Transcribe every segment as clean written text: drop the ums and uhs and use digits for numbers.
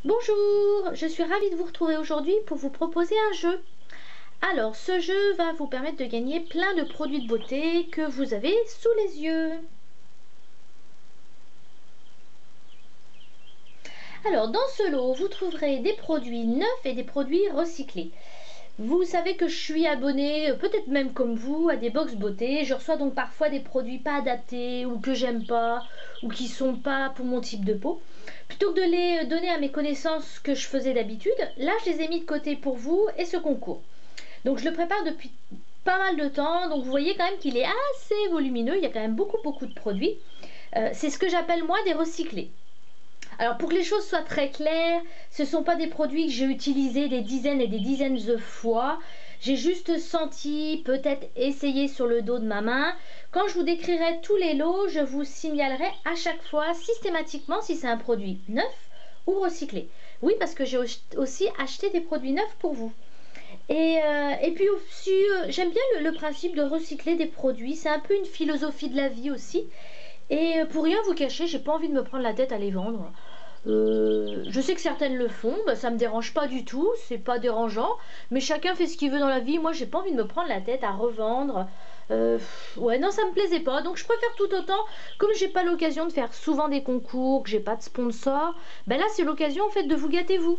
Bonjour, je suis ravie de vous retrouver aujourd'hui pour vous proposer un jeu. Alors, ce jeu va vous permettre de gagner plein de produits de beauté que vous avez sous les yeux. Alors, dans ce lot, vous trouverez des produits neufs et des produits recyclés. Vous savez que je suis abonnée, peut-être même comme vous, à des box beauté. Je reçois donc parfois des produits pas adaptés ou que j'aime pas ou qui sont pas pour mon type de peau. Plutôt que de les donner à mes connaissances que je faisais d'habitude, là je les ai mis de côté pour vous et ce concours. Donc je le prépare depuis pas mal de temps, donc vous voyez quand même qu'il est assez volumineux, il y a quand même beaucoup de produits. C'est ce que j'appelle moi des recyclés. Alors pour que les choses soient très claires, ce ne sont pas des produits que j'ai utilisés des dizaines et des dizaines de fois. J'ai juste senti, peut-être essayé sur le dos de ma main. Quand je vous décrirai tous les lots, je vous signalerai à chaque fois systématiquement si c'est un produit neuf ou recyclé. Oui, parce que j'ai aussi acheté des produits neufs pour vous. Et puis aussi, j'aime bien le principe de recycler des produits. C'est un peu une philosophie de la vie aussi. Et pour rien vous cacher, j'ai pas envie de me prendre la tête à les vendre. Je sais que certaines le font, bah, ça me dérange pas du tout, c'est pas dérangeant, mais chacun fait ce qu'il veut dans la vie. Moi, j'ai pas envie de me prendre la tête à revendre. Ouais, non, ça me plaisait pas, donc je préfère tout autant. Comme j'ai pas l'occasion de faire souvent des concours, que j'ai pas de sponsor, ben là, c'est l'occasion en fait de vous gâter vous.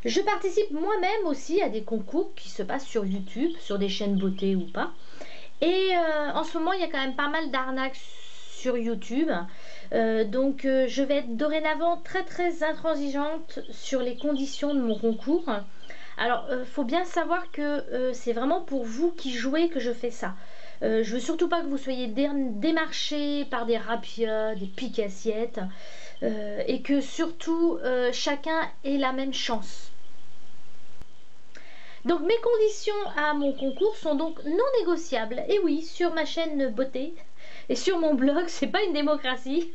Je participe moi-même aussi à des concours qui se passent sur YouTube, sur des chaînes beauté ou pas. Et en ce moment, il y a quand même pas mal d'arnaques sur YouTube. Donc je vais être dorénavant très intransigeante sur les conditions de mon concours. Alors, faut bien savoir que c'est vraiment pour vous qui jouez que je fais ça. Je veux surtout pas que vous soyez démarchés par des rapias, des piques-assiettes, et que surtout chacun ait la même chance. Donc mes conditions à mon concours sont donc non négociables. Et oui, sur ma chaîne beauté et sur mon blog, c'est pas une démocratie.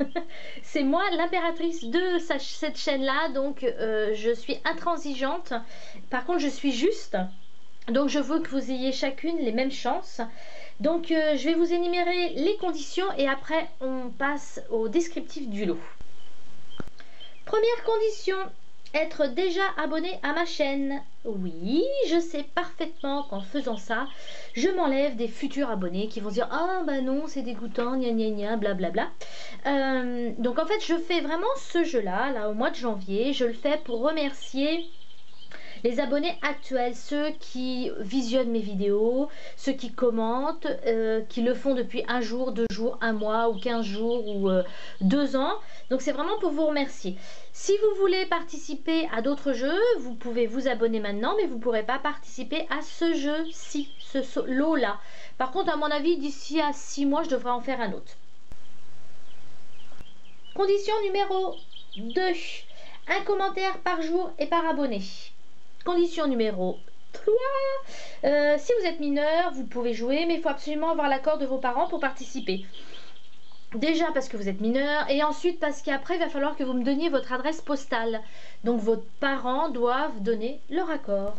C'est moi l'impératrice de cette chaîne-là, donc je suis intransigeante. Par contre, je suis juste. Donc je veux que vous ayez chacune les mêmes chances. Donc je vais vous énumérer les conditions et après on passe au descriptif du lot. Première condition, être déjà abonné à ma chaîne. Oui, je sais parfaitement qu'en faisant ça, je m'enlève des futurs abonnés qui vont dire ah bah non c'est dégoûtant, gna gna gna, blablabla. Donc en fait je fais vraiment ce jeu là au mois de janvier, je le fais pour remercier les abonnés actuels, ceux qui visionnent mes vidéos, ceux qui commentent, qui le font depuis un jour, 2 jours, un mois ou 15 jours ou 2 ans. Donc c'est vraiment pour vous remercier. Si vous voulez participer à d'autres jeux, vous pouvez vous abonner maintenant, mais vous ne pourrez pas participer à ce jeu-ci, ce lot-là. Par contre, à mon avis, d'ici à 6 mois, je devrais en faire un autre. Condition numéro 2. Un commentaire par jour et par abonné. Condition numéro 3. Si vous êtes mineur, vous pouvez jouer, mais il faut absolument avoir l'accord de vos parents pour participer. Déjà parce que vous êtes mineur et ensuite parce qu'après il va falloir que vous me donniez votre adresse postale. Donc vos parents doivent donner leur accord.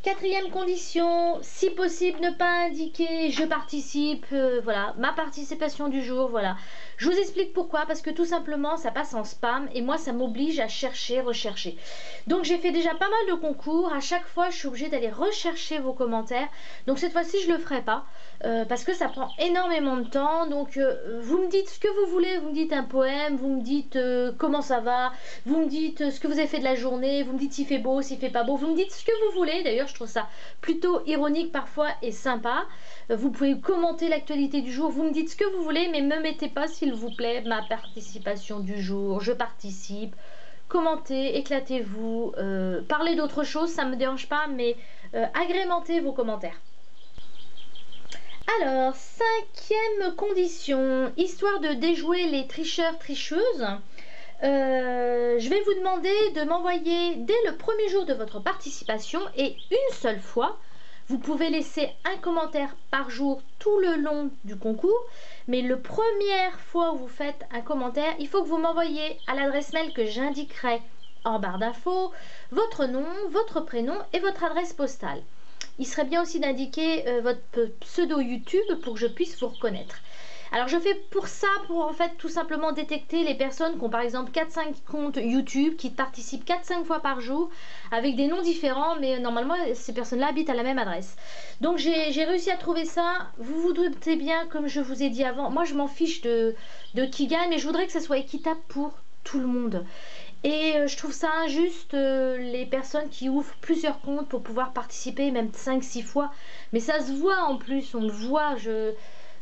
Quatrième condition, si possible ne pas indiquer je participe, voilà, ma participation du jour, voilà. Je vous explique pourquoi, parce que tout simplement ça passe en spam et moi ça m'oblige à chercher, rechercher. Donc j'ai fait déjà pas mal de concours, à chaque fois je suis obligée d'aller rechercher vos commentaires. Donc cette fois-ci je le ferai pas, parce que ça prend énormément de temps. Donc vous me dites ce que vous voulez, vous me dites un poème, vous me dites comment ça va, vous me dites ce que vous avez fait de la journée, vous me dites s'il fait beau, s'il fait pas beau, vous me dites ce que vous voulez. D'ailleurs je trouve ça plutôt ironique parfois et sympa. Vous pouvez commenter l'actualité du jour, vous me dites ce que vous voulez, mais me mettez pas s'il vous plaît ma participation du jour, je participe. Commentez, éclatez-vous, parlez d'autre chose, ça me dérange pas, mais agrémentez vos commentaires. Alors, cinquième condition, histoire de déjouer les tricheurs, tricheuses. Je vais vous demander de m'envoyer dès le premier jour de votre participation et une seule fois. Vous pouvez laisser un commentaire par jour tout le long du concours, mais la première fois où vous faites un commentaire, il faut que vous m'envoyiez à l'adresse mail que j'indiquerai en barre d'infos votre nom, votre prénom et votre adresse postale. Il serait bien aussi d'indiquer votre pseudo YouTube pour que je puisse vous reconnaître. Alors je fais pour ça, pour en fait tout simplement détecter les personnes qui ont par exemple 4-5 comptes YouTube, qui participent 4-5 fois par jour avec des noms différents, mais normalement ces personnes-là habitent à la même adresse. Donc j'ai réussi à trouver ça. Vous vous doutez bien, comme je vous ai dit avant, moi je m'en fiche de qui gagne, mais je voudrais que ça soit équitable pour tout le monde. Et je trouve ça injuste, les personnes qui ouvrent plusieurs comptes pour pouvoir participer, même 5-6 fois. Mais ça se voit en plus, on le voit.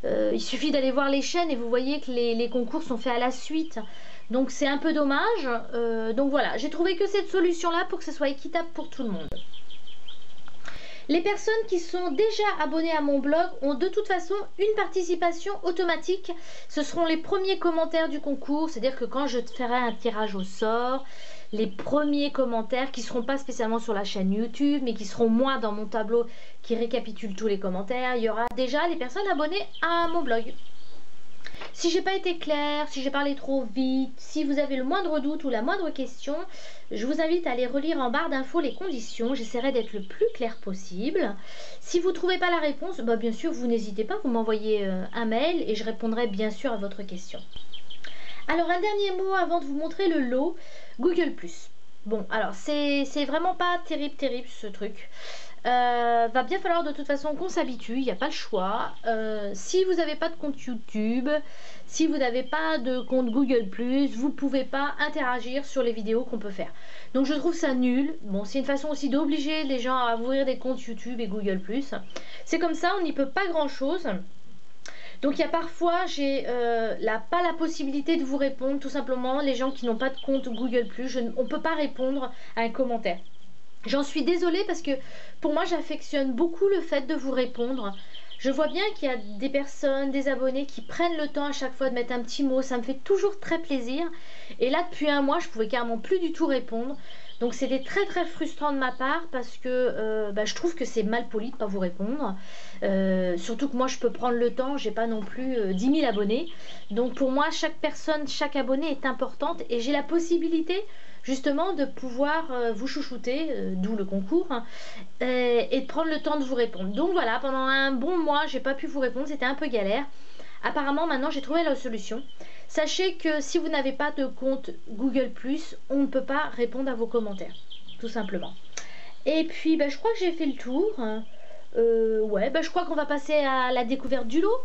Il suffit d'aller voir les chaînes et vous voyez que les concours sont faits à la suite. Donc c'est un peu dommage. Donc voilà, j'ai trouvé que cette solution-là pour que ce soit équitable pour tout le monde. Les personnes qui sont déjà abonnées à mon blog ont de toute façon une participation automatique. Ce seront les premiers commentaires du concours, c'est-à-dire que quand je ferai un tirage au sort, les premiers commentaires qui ne seront pas spécialement sur la chaîne YouTube, mais qui seront moi dans mon tableau qui récapitule tous les commentaires, il y aura déjà les personnes abonnées à mon blog. Si j'ai pas été claire, si j'ai parlé trop vite, si vous avez le moindre doute ou la moindre question, je vous invite à aller relire en barre d'infos les conditions. J'essaierai d'être le plus clair possible. Si vous ne trouvez pas la réponse, bien sûr, vous n'hésitez pas, vous m'envoyez un mail et je répondrai bien sûr à votre question. Alors, un dernier mot avant de vous montrer le lot Google+. Bon, alors, c'est vraiment pas terrible ce truc. Va bien falloir de toute façon qu'on s'habitue, il n'y a pas le choix. Si vous n'avez pas de compte YouTube, si vous n'avez pas de compte Google+, vous ne pouvez pas interagir sur les vidéos qu'on peut faire. Donc je trouve ça nul. Bon, c'est une façon aussi d'obliger les gens à ouvrir des comptes YouTube et Google+. C'est comme ça, on n'y peut pas grand-chose. Donc il y a parfois, j'ai pas la possibilité de vous répondre, tout simplement, les gens qui n'ont pas de compte Google+, on ne peut pas répondre à un commentaire. J'en suis désolée parce que pour moi j'affectionne beaucoup le fait de vous répondre. Je vois bien qu'il y a des personnes, des abonnés qui prennent le temps à chaque fois de mettre un petit mot. Ça me fait toujours très plaisir. Et là depuis un mois je pouvais carrément plus du tout répondre. Donc c'était très frustrant de ma part parce que je trouve que c'est mal poli de ne pas vous répondre. Surtout que moi je peux prendre le temps, j'ai pas non plus 10 000 abonnés. Donc pour moi chaque personne, chaque abonné est importante et j'ai la possibilité justement de pouvoir vous chouchouter, d'où le concours, et de prendre le temps de vous répondre. Donc voilà, pendant un bon mois j'ai pas pu vous répondre, c'était un peu galère. Apparemment maintenant j'ai trouvé la solution. Sachez que si vous n'avez pas de compte Google+, on ne peut pas répondre à vos commentaires, tout simplement. Et puis je crois que j'ai fait le tour. Je crois qu'on va passer à la découverte du lot.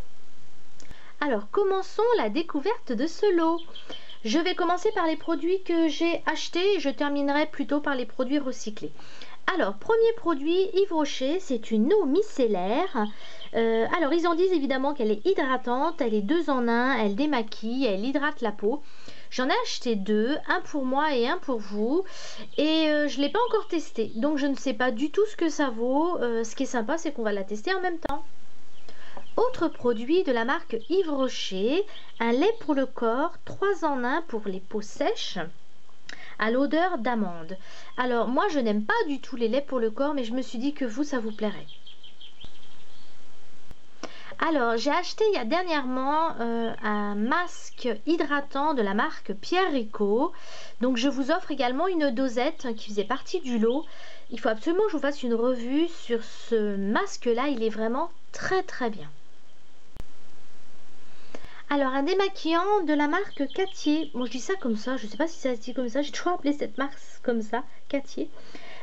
Alors commençons la découverte de ce lot. Je vais commencer par les produits que j'ai achetés et je terminerai plutôt par les produits recyclés. Alors, premier produit, Yves Rocher, c'est une eau micellaire. Alors, ils en disent évidemment qu'elle est hydratante, elle est 2 en 1, elle démaquille, elle hydrate la peau. J'en ai acheté 2, un pour moi et un pour vous. Et je ne l'ai pas encore testé, donc je ne sais pas du tout ce que ça vaut. Ce qui est sympa, c'est qu'on va la tester en même temps. Autre produit de la marque Yves Rocher, un lait pour le corps, 3 en 1 pour les peaux sèches, à l'odeur d'amande. Alors moi je n'aime pas du tout les laits pour le corps, mais je me suis dit que vous, ça vous plairait. Alors j'ai acheté il y a dernièrement un masque hydratant de la marque Pierre Rico. Donc je vous offre également une dosette qui faisait partie du lot. Il faut absolument que je vous fasse une revue sur ce masque là, il est vraiment très bien. Alors un démaquillant de la marque Cattier. Bon, je dis ça comme ça, je ne sais pas si ça se dit comme ça, j'ai toujours appelé cette marque comme ça, Cattier.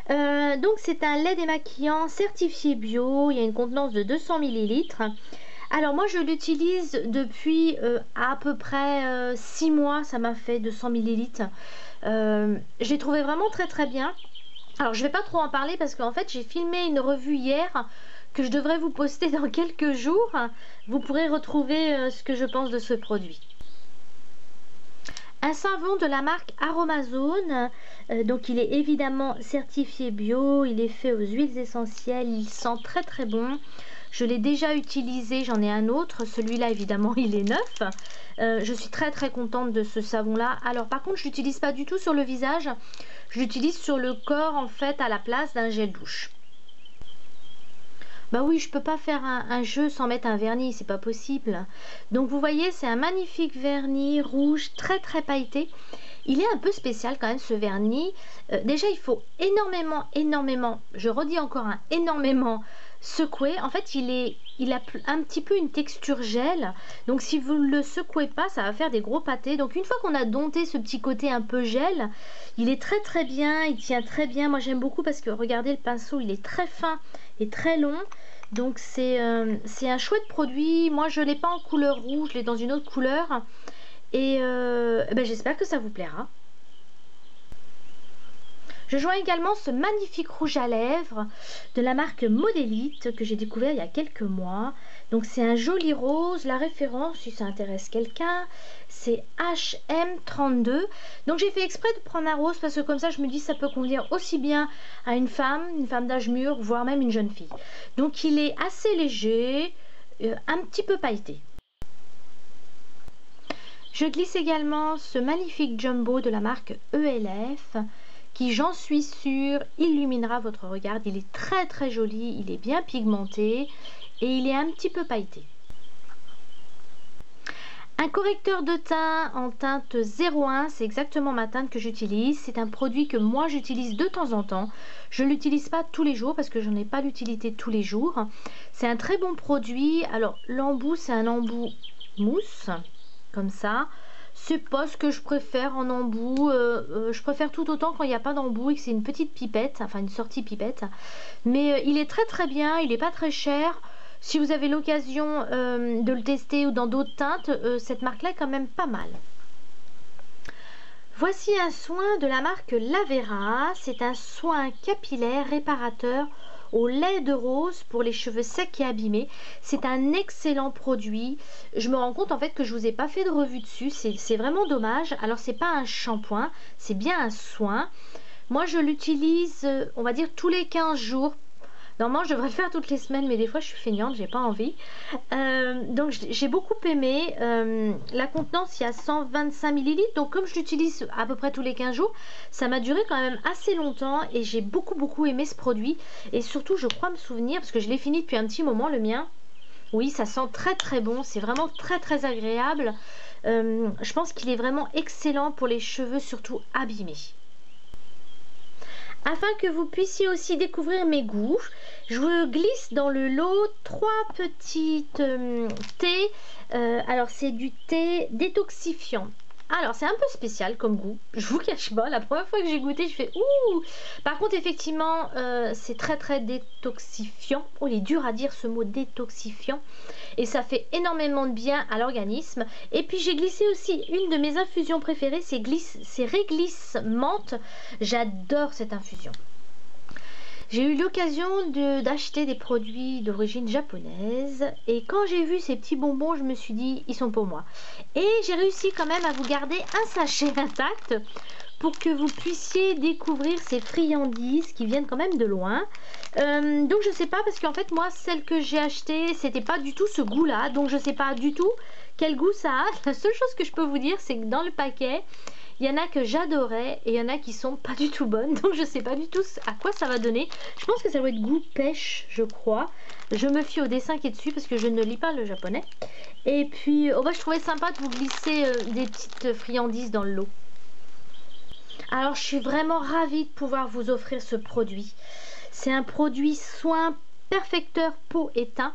Donc c'est un lait démaquillant certifié bio, il y a une contenance de 200 ml. Alors moi je l'utilise depuis à peu près 6 mois, ça m'a fait 200 ml. J'ai trouvé vraiment très bien. Alors je vais pas trop en parler parce qu'en fait j'ai filmé une revue hier que je devrais vous poster dans quelques jours. Vous pourrez retrouver ce que je pense de ce produit. Un savon de la marque Aromazone, donc il est évidemment certifié bio, il est fait aux huiles essentielles, il sent très bon. Je l'ai déjà utilisé, j'en ai un autre, celui-là évidemment il est neuf. Je suis très contente de ce savon là. Alors par contre je l'utilise pas du tout sur le visage, je l'utilise sur le corps en fait à la place d'un gel douche. Bah oui, je peux pas faire un jeu sans mettre un vernis, c'est pas possible. Donc vous voyez, c'est un magnifique vernis rouge, très pailleté. Il est un peu spécial quand même ce vernis. Déjà, il faut énormément, je redis encore énormément secouer. En fait, il a un petit peu une texture gel. Donc si vous ne le secouez pas, ça va faire des gros pâtés. Donc une fois qu'on a dompté ce petit côté un peu gel, il est très très bien, il tient très bien. Moi j'aime beaucoup parce que regardez le pinceau, il est très fin et très long. Donc c'est un chouette produit. Moi je ne l'ai pas en couleur rouge, je l'ai dans une autre couleur. Et ben, j'espère que ça vous plaira. Je joins également ce magnifique rouge à lèvres de la marque Modélite que j'ai découvert il y a quelques mois. Donc c'est un joli rose. La référence, si ça intéresse quelqu'un, c'est HM32. Donc j'ai fait exprès de prendre un rose parce que comme ça je me dis ça peut convenir aussi bien à une femme d'âge mûr, voire même une jeune fille. Donc il est assez léger, un petit peu pailleté. Je glisse également ce magnifique jumbo de la marque ELF qui, j'en suis sûre, illuminera votre regard. Il est très très joli, il est bien pigmenté et il est un petit peu pailleté. Un correcteur de teint en teinte 01, c'est exactement ma teinte que j'utilise. C'est un produit que moi j'utilise de temps en temps. Je ne l'utilise pas tous les jours parce que je n'en ai pas l'utilité tous les jours. C'est un très bon produit. Alors l'embout, c'est un embout mousse, comme ça. C'est pas ce que je préfère en embout. Je préfère tout autant quand il n'y a pas d'embout et que c'est une petite pipette, enfin une sortie pipette. Mais il est très très bien, il n'est pas très cher. Si vous avez l'occasion de le tester ou dans d'autres teintes, cette marque-là est quand même pas mal. Voici un soin de la marque Lavera. C'est un soin capillaire réparateur au lait de rose pour les cheveux secs et abîmés. C'est un excellent produit. Je me rends compte en fait que je vous ai pas fait de revue dessus. C'est vraiment dommage. Alors c'est pas un shampoing, c'est bien un soin. Moi je l'utilise, on va dire tous les 15 jours. Normalement, je devrais le faire toutes les semaines, mais des fois, je suis feignante, j'ai pas envie. Donc, j'ai beaucoup aimé. La contenance, il y a 125 ml. Donc, comme je l'utilise à peu près tous les 15 jours, ça m'a duré quand même assez longtemps et j'ai beaucoup aimé ce produit. Et surtout, je crois me souvenir, parce que je l'ai fini depuis un petit moment, le mien. Oui, ça sent très très bon. C'est vraiment très agréable. Je pense qu'il est vraiment excellent pour les cheveux, surtout abîmés. Afin que vous puissiez aussi découvrir mes goûts, je vous glisse dans le lot 3 petites thés. Alors c'est du thé détoxifiant. Alors c'est un peu spécial comme goût, je vous cache pas, la première fois que j'ai goûté je fais ouh. Par contre effectivement c'est très détoxifiant. Oh, il est dur à dire ce mot détoxifiant. Et ça fait énormément de bien à l'organisme. Et puis j'ai glissé aussi une de mes infusions préférées, c'est Réglisse menthe. J'adore cette infusion. J'ai eu l'occasion d'acheter des produits d'origine japonaise et quand j'ai vu ces petits bonbons, je me suis dit, ils sont pour moi. Et j'ai réussi quand même à vous garder un sachet intact pour que vous puissiez découvrir ces friandises qui viennent quand même de loin. Donc je sais pas, parce qu'en fait moi, celle que j'ai achetée, c'était pas du tout ce goût-là. Donc je sais pas du tout quel goût ça a. La seule chose que je peux vous dire, c'est que dans le paquet, il y en a que j'adorais et il y en a qui sont pas du tout bonnes. Donc je sais pas du tout à quoi ça va donner. Je pense que ça doit être goût pêche, je crois. Je me fie au dessin qui est dessus parce que je ne lis pas le japonais. Et puis oh bah, je trouvais sympa de vous glisser des petites friandises dans le lot. Alors je suis vraiment ravie de pouvoir vous offrir ce produit. C'est un produit soin perfecteur peau et teint.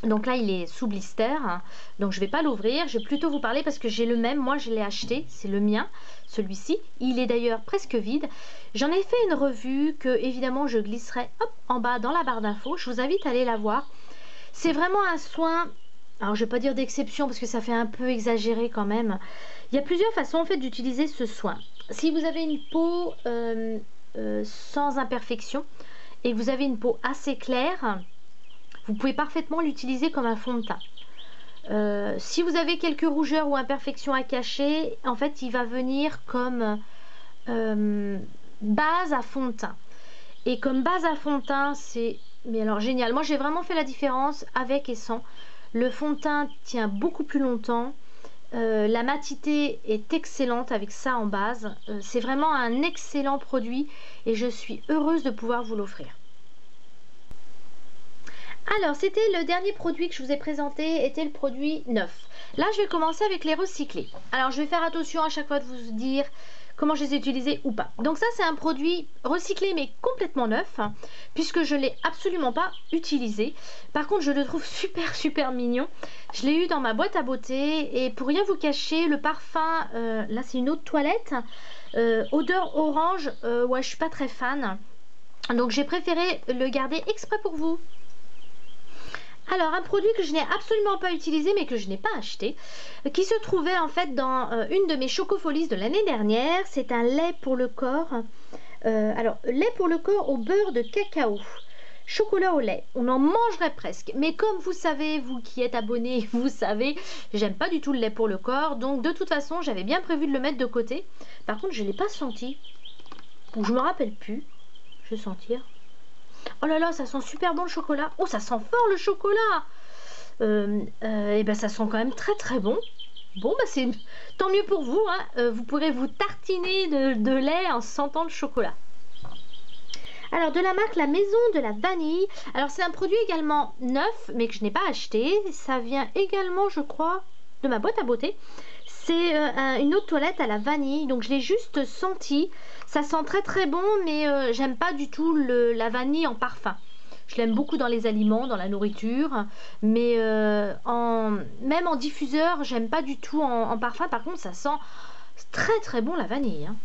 Donc là il est sous blister, hein. Donc je vais pas l'ouvrir, je vais plutôt vous parler parce que j'ai le même, moi je l'ai acheté, c'est le mien, celui-ci. Il est d'ailleurs presque vide. J'en ai fait une revue que évidemment je glisserai hop, en bas dans la barre d'infos. Je vous invite à aller la voir. C'est vraiment un soin, alors je vais pas dire d'exception parce que ça fait un peu exagéré quand même. Il y a plusieurs façons en fait d'utiliser ce soin. Si vous avez une peau sans imperfection et que vous avez une peau assez claire, vous pouvez parfaitement l'utiliser comme un fond de teint. Si vous avez quelques rougeurs ou imperfections à cacher, en fait il va venir comme base à fond de teint. Et comme base à fond de teint, c'est mais alors génial. Moi j'ai vraiment fait la différence avec et sans. Le fond de teint tient beaucoup plus longtemps. La matité est excellente avec ça en base. C'est vraiment un excellent produit et je suis heureuse de pouvoir vous l'offrir. Alors c'était le dernier produit que je vous ai présenté, était le produit neuf. Là je vais commencer avec les recyclés. Alors je vais faire attention à chaque fois de vous dire comment je les ai utilisés ou pas. Donc ça c'est un produit recyclé mais complètement neuf, hein, puisque je l'ai absolument pas utilisé. Par contre je le trouve super mignon. Je l'ai eu dans ma boîte à beauté et pour rien vous cacher, le parfum, là c'est une eau de toilette, odeur orange, ouais je suis pas très fan. Donc j'ai préféré le garder exprès pour vous. Alors un produit que je n'ai absolument pas utilisé mais que je n'ai pas acheté, qui se trouvait en fait dans une de mes chocofolies de l'année dernière, c'est un lait pour le corps. Alors lait pour le corps au beurre de cacao, chocolat au lait, on en mangerait presque, mais comme vous savez, vous qui êtes abonné, vous savez, j'aime pas du tout le lait pour le corps, donc de toute façon j'avais bien prévu de le mettre de côté. Par contre je ne l'ai pas senti, ou je me rappelle plus, je vais sentir. Oh là là, ça sent super bon le chocolat. Oh, ça sent fort le chocolat. Et ben ça sent quand même très bon. Bon, bah c'est tant mieux pour vous, hein. Vous pourrez vous tartiner de lait en sentant le chocolat. Alors de la marque La Maison de la Vanille. Alors c'est un produit également neuf, mais que je n'ai pas acheté. Ça vient également, je crois, de ma boîte à beauté. C'est une eau de toilette à la vanille, donc je l'ai juste senti. Ça sent très bon, mais j'aime pas du tout la vanille en parfum. Je l'aime beaucoup dans les aliments, dans la nourriture, mais même en diffuseur, j'aime pas du tout en parfum. Par contre, ça sent très bon la vanille, hein.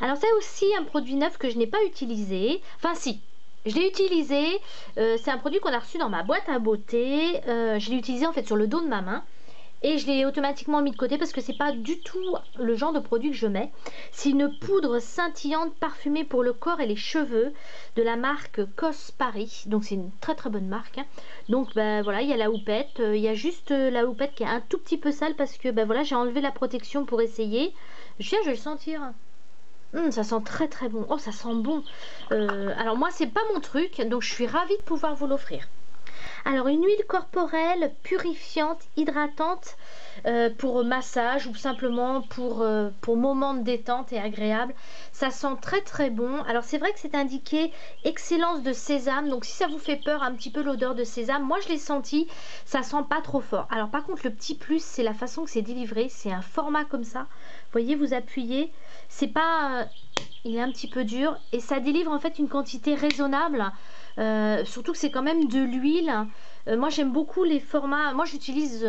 Alors c'est aussi un produit neuf que je n'ai pas utilisé. Enfin si, je l'ai utilisé. C'est un produit qu'on a reçu dans ma boîte à beauté. Je l'ai utilisé en fait sur le dos de ma main. Et je l'ai automatiquement mis de côté parce que c'est pas du tout le genre de produit que je mets. C'est une poudre scintillante parfumée pour le corps et les cheveux de la marque Cos Paris. Donc c'est une très bonne marque, hein. Donc ben voilà, il y a la houppette. Il y a juste la houppette qui est un tout petit peu sale parce que ben voilà, j'ai enlevé la protection pour essayer. Je vais le sentir. Ça sent très bon. Oh, ça sent bon. Alors moi c'est pas mon truc, donc je suis ravie de pouvoir vous l'offrir. Alors une huile corporelle purifiante, hydratante pour massage ou simplement pour moment de détente et agréable. Ça sent très bon. Alors c'est vrai que c'est indiqué excellence de sésame, donc si ça vous fait peur un petit peu l'odeur de sésame, moi je l'ai senti, ça sent pas trop fort. Alors par contre le petit plus c'est la façon que c'est délivré, c'est un format comme ça. Vous voyez, vous appuyez, c'est pas... il est un petit peu dur et ça délivre en fait une quantité raisonnable. Surtout que c'est quand même de l'huile. Moi j'aime beaucoup les formats. Moi j'utilise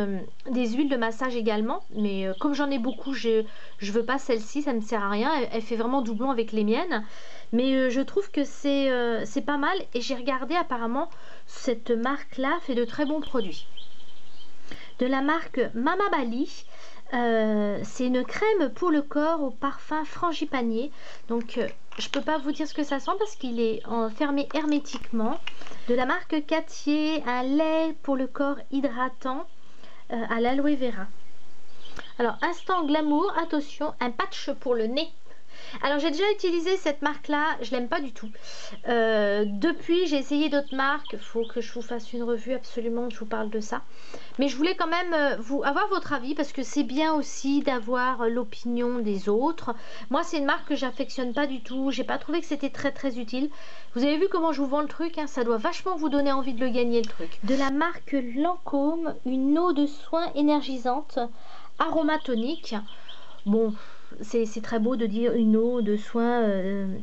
des huiles de massage également, mais comme j'en ai beaucoup, je veux pas celle-ci, ça ne me sert à rien. Elle fait vraiment doublon avec les miennes, mais je trouve que c'est pas mal. Et j'ai regardé, apparemment cette marque là fait de très bons produits. De la marque Mama Bali. C'est une crème pour le corps au parfum frangipanier. Donc je peux pas vous dire ce que ça sent parce qu'il est fermé hermétiquement. De la marque Cattier, un lait pour le corps hydratant à l'aloe vera. Alors instant glamour, attention, un patch pour le nez. Alors j'ai déjà utilisé cette marque là, je l'aime pas du tout. Depuis j'ai essayé d'autres marques, il faut que je vous fasse une revue absolument, je vous parle de ça. Mais je voulais quand même avoir votre avis parce que c'est bien aussi d'avoir l'opinion des autres. Moi c'est une marque que j'affectionne pas du tout, j'ai pas trouvé que c'était très utile. Vous avez vu comment je vous vends le truc, hein, ça doit vachement vous donner envie de le gagner le truc. De la marque Lancôme, une eau de soin énergisante, aromatonique. Bon, c'est très beau de dire une eau de soin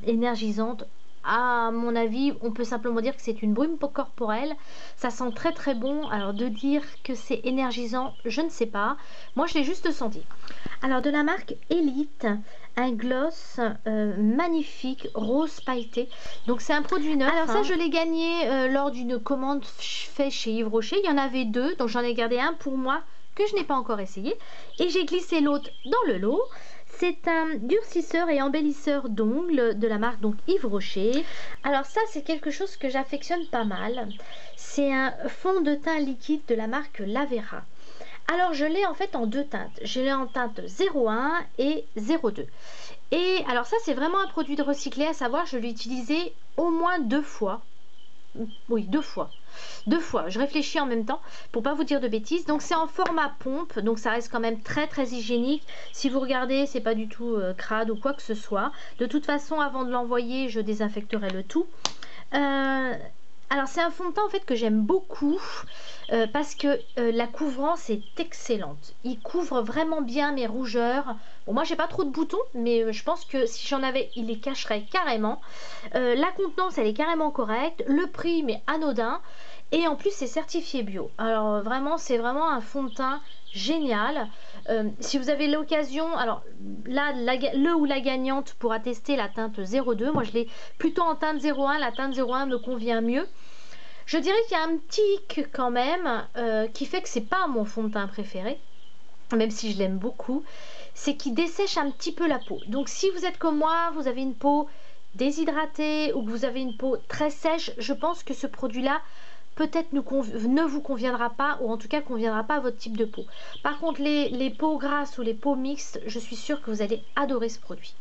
énergisante. À mon avis, on peut simplement dire que c'est une brume corporelle. Ça sent très bon. Alors de dire que c'est énergisant, je ne sais pas. Moi, je l'ai juste senti. Alors de la marque Elite, un gloss magnifique, rose pailleté. Donc c'est un produit neuf. Alors ça, je l'ai gagné lors d'une commande faite chez Yves Rocher. Il y en avait deux, donc j'en ai gardé un pour moi que je n'ai pas encore essayé. Et j'ai glissé l'autre dans le lot. C'est un durcisseur et embellisseur d'ongles de la marque donc Yves Rocher. Alors ça c'est quelque chose que j'affectionne pas mal. C'est un fond de teint liquide de la marque Lavera. Alors je l'ai en fait en deux teintes. Je l'ai en teinte 01 et 02. Et alors ça c'est vraiment un produit de recyclé, à savoir je l'ai utilisé au moins 2 fois. Oui, 2 fois. 2 fois, je réfléchis en même temps pour pas vous dire de bêtises. Donc c'est en format pompe, donc ça reste quand même très hygiénique. Si vous regardez, c'est pas du tout crade ou quoi que ce soit. De toute façon, avant de l'envoyer, je désinfecterai le tout. Alors c'est un fond de teint en fait que j'aime beaucoup parce que la couvrance est excellente. Il couvre vraiment bien mes rougeurs. Bon, moi j'ai pas trop de boutons, mais je pense que si j'en avais, il les cacherait carrément. La contenance elle est carrément correcte. Le prix mais anodin. Et en plus c'est certifié bio. Alors vraiment c'est vraiment un fond de teint génial. Si vous avez l'occasion, alors là le ou la gagnante pourra tester la teinte 02. Moi je l'ai plutôt en teinte 01. La teinte 01 me convient mieux. Je dirais qu'il y a un petit hic quand même qui fait que c'est pas mon fond de teint préféré, même si je l'aime beaucoup, c'est qu'il dessèche un petit peu la peau. Donc si vous êtes comme moi, vous avez une peau déshydratée ou que vous avez une peau très sèche, je pense que ce produit-là peut-être ne vous conviendra pas, ou en tout cas conviendra pas à votre type de peau. Par contre les peaux grasses ou les peaux mixtes, je suis sûre que vous allez adorer ce produit.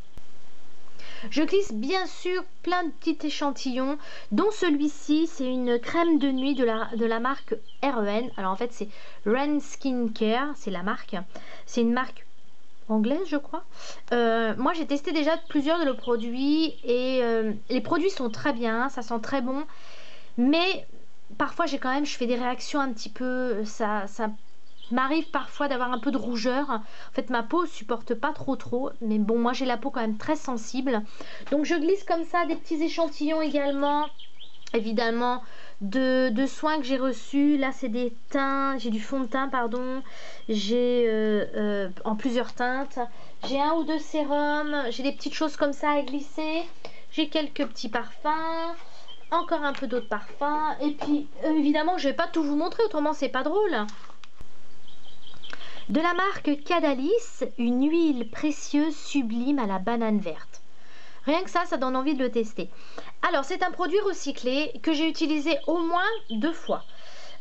Je glisse bien sûr plein de petits échantillons, dont celui-ci, c'est une crème de nuit de la marque REN. Alors en fait c'est REN Skincare, c'est la marque. C'est une marque anglaise je crois. Moi j'ai testé déjà plusieurs de leurs produits et les produits sont très bien, ça sent très bon. Mais parfois je fais des réactions un petit peu, ça m'arrive parfois d'avoir un peu de rougeur. En fait ma peau supporte pas trop, mais bon moi j'ai la peau quand même très sensible, donc je glisse comme ça des petits échantillons également, évidemment de soins que j'ai reçus. Là c'est des teints, j'ai du fond de teint pardon, j'ai en plusieurs teintes, j'ai un ou deux sérums, j'ai des petites choses comme ça à glisser, j'ai quelques petits parfums, encore un peu d'autres parfums, et puis évidemment je vais pas tout vous montrer autrement c'est pas drôle. De la marque Cadalis, une huile précieuse sublime à la banane verte. Rien que ça donne envie de le tester. Alors c'est un produit recyclé que j'ai utilisé au moins 2 fois.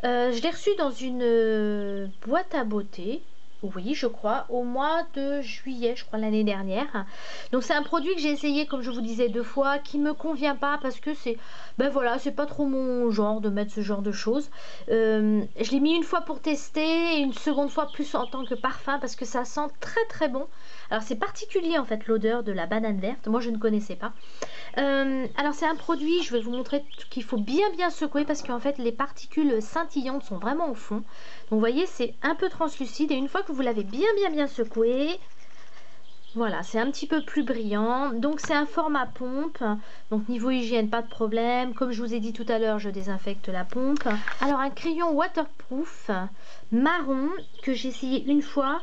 Je l'ai reçu dans une boîte à beauté. Oui, je crois, au mois de juillet, je crois, l'année dernière. Donc c'est un produit que j'ai essayé, comme je vous disais, 2 fois, qui me convient pas parce que c'est, ben voilà, c'est pas trop mon genre de mettre ce genre de choses. Je l'ai mis une fois pour tester et une seconde fois plus en tant que parfum parce que ça sent très bon. Alors c'est particulier en fait l'odeur de la banane verte, moi je ne connaissais pas. Alors c'est un produit, je vais vous montrer qu'il faut bien secouer parce qu'en fait les particules scintillantes sont vraiment au fond. Donc vous voyez c'est un peu translucide et une fois que vous l'avez bien secoué, voilà c'est un petit peu plus brillant. Donc c'est un format pompe, donc niveau hygiène pas de problème. Comme je vous ai dit tout à l'heure, je désinfecte la pompe. Alors un crayon waterproof marron que j'ai essayé une fois.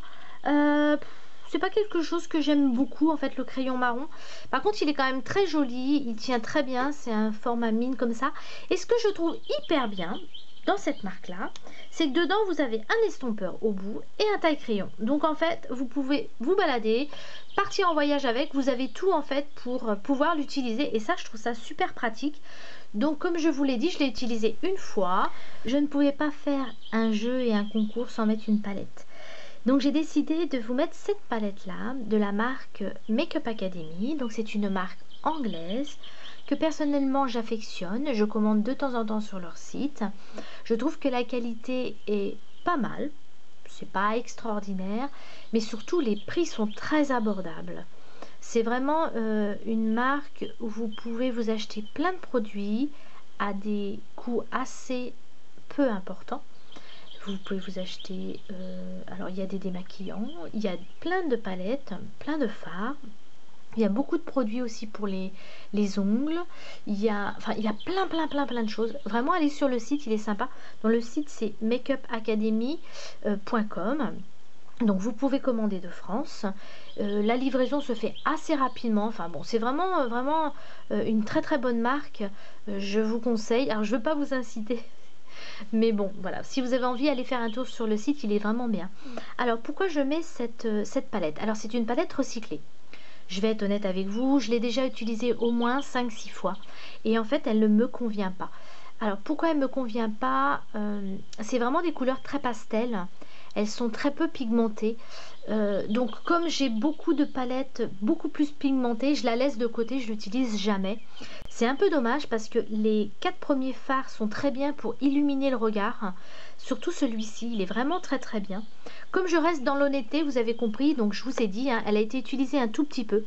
C'est pas quelque chose que j'aime beaucoup en fait le crayon marron. Par contre il est quand même très joli, il tient très bien, c'est un format mine comme ça. Et ce que je trouve hyper bien dans cette marque là, c'est que dedans vous avez un estompeur au bout et un taille-crayon. Donc en fait vous pouvez vous balader, partir en voyage avec, vous avez tout en fait pour pouvoir l'utiliser. Et ça je trouve ça super pratique. Donc comme je vous l'ai dit, je l'ai utilisé une fois. Je ne pouvais pas faire un jeu et un concours sans mettre une palette. Donc j'ai décidé de vous mettre cette palette là de la marque Make-up Academy. Donc c'est une marque anglaise que personnellement j'affectionne, je commande de temps en temps sur leur site. Je trouve que la qualité est pas mal, c'est pas extraordinaire, mais surtout les prix sont très abordables. C'est vraiment une marque où vous pouvez vous acheter plein de produits à des coûts assez peu importants. Vous pouvez vous acheter, alors il y a des démaquillants, il y a plein de palettes, plein de fards. Il y a beaucoup de produits aussi pour les ongles. Il y a plein de choses. Vraiment, allez sur le site, il est sympa. Donc le site c'est makeupacademy.com. Donc vous pouvez commander de France. La livraison se fait assez rapidement. Enfin bon, c'est vraiment une très bonne marque. Je vous conseille. Alors je ne veux pas vous inciter. Mais bon, voilà, si vous avez envie, allez faire un tour sur le site, il est vraiment bien. Alors pourquoi je mets cette palette? Alors c'est une palette recyclée. Je vais être honnête avec vous, je l'ai déjà utilisée au moins 5-6 fois et en fait elle ne me convient pas. Alors pourquoi elle ne me convient pas? C'est vraiment des couleurs très pastel, elles sont très peu pigmentées. Donc comme j'ai beaucoup de palettes beaucoup plus pigmentées, je la laisse de côté, je l'utilise jamais. C'est un peu dommage parce que les 4 premiers fards sont très bien pour illuminer le regard. Surtout celui-ci, il est vraiment très bien. Comme je reste dans l'honnêteté, vous avez compris, donc je vous ai dit, hein, elle a été utilisée un tout petit peu.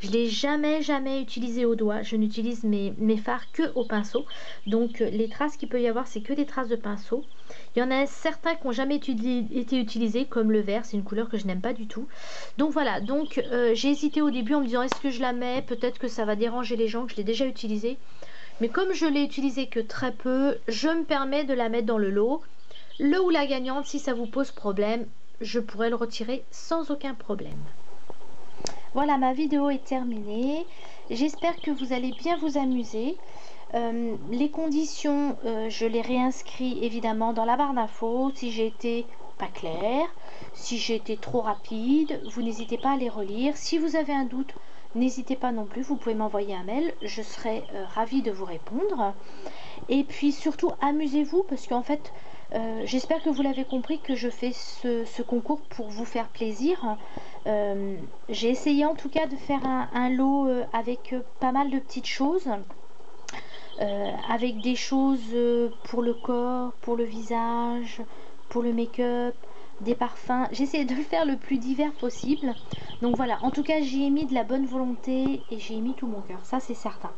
Je l'ai jamais utilisé au doigt. Je n'utilise mes fards que au pinceau. Donc les traces qu'il peut y avoir, c'est que des traces de pinceau. Il y en a certains qui n'ont jamais été utilisés, comme le vert, c'est une couleur que je n'aime pas du tout. Donc voilà, donc j'ai hésité au début en me disant est-ce que je la mets, peut-être que ça va déranger les gens, que je l'ai déjà utilisé. Mais comme je l'ai utilisé que très peu, je me permets de la mettre dans le lot. Le ou la gagnante, si ça vous pose problème, je pourrais le retirer sans aucun problème. Voilà, ma vidéo est terminée. J'espère que vous allez bien vous amuser. Les conditions, je les réinscris évidemment dans la barre d'infos. Si j'ai été pas claire, si j'ai été trop rapide, vous n'hésitez pas à les relire. Si vous avez un doute, n'hésitez pas non plus, vous pouvez m'envoyer un mail, je serai ravie de vous répondre. Et puis surtout, amusez-vous parce qu'en fait, j'espère que vous l'avez compris que je fais ce concours pour vous faire plaisir. J'ai essayé en tout cas de faire un lot avec pas mal de petites choses. Avec des choses pour le corps, pour le visage, pour le make-up, des parfums. J'essaie de le faire le plus divers possible. Donc voilà, en tout cas j'y ai mis de la bonne volonté et j'ai mis tout mon cœur, ça c'est certain.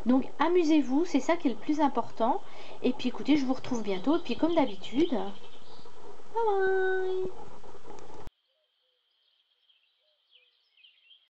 Donc amusez-vous, c'est ça qui est le plus important. Et puis écoutez, je vous retrouve bientôt. Et puis comme d'habitude, bye bye.